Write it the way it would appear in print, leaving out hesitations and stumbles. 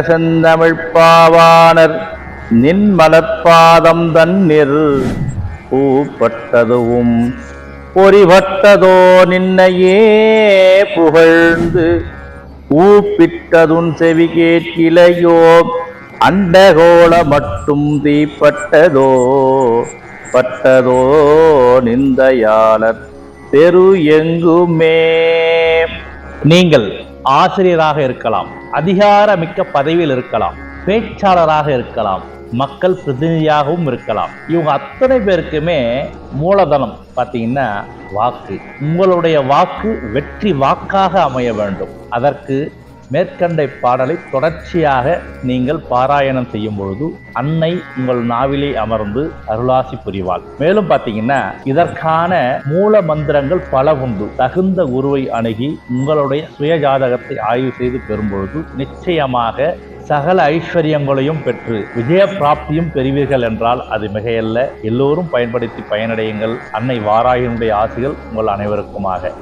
செந்தமிழ் பாவாணர் நின் மலர்பாதம் தன்னில் பூப்பட்டதுவும் பொறிபட்டதோ நின்னையே புகழ்ந்து ஊப்பிட்டதுன் செவி கேட்கிலையோ அண்டகோள மட்டும் தீப்பட்டதோ பட்டதோ நிந்தையாளர் தெரு எங்குமே. நீங்கள் ஆசிரியராக இருக்கலாம், அதிகாரமிக்க பதவியில் இருக்கலாம், பேச்சாளராக இருக்கலாம், மக்கள் பிரதிநிதியாகவும் இருக்கலாம். இவங்க அத்தனை பேருக்குமே மூலதனம் பார்த்தீங்கன்னா வாக்கு. உங்களுடைய வாக்கு வெற்றி வாக்காக அமைய வேண்டும். அதற்கு மேற்கண்டை பாடலை தொடர்ச்சியாக நீங்கள் பாராயணம் செய்யும் பொழுது அன்னை உங்கள் நாவிலே அமர்ந்து அருளாசி புரிவாள். மேலும் பார்த்தீங்கன்னா இதற்கான மூல மந்திரங்கள் பல உண்டு. தகுந்த குருவை அணுகி உங்களுடைய சுய ஜாதகத்தை ஆய்வு செய்து பெறும் பொழுது நிச்சயமாக சகல ஐஸ்வர்யங்களையும் பெற்று விஜய பிராப்தியும் பெறுவீர்கள் என்றால் அது மிகையல்ல. எல்லோரும் பயன்படுத்தி பயனடையுங்கள். அன்னை வாராயினுடைய ஆசிகள் உங்கள் அனைவருக்குமாக.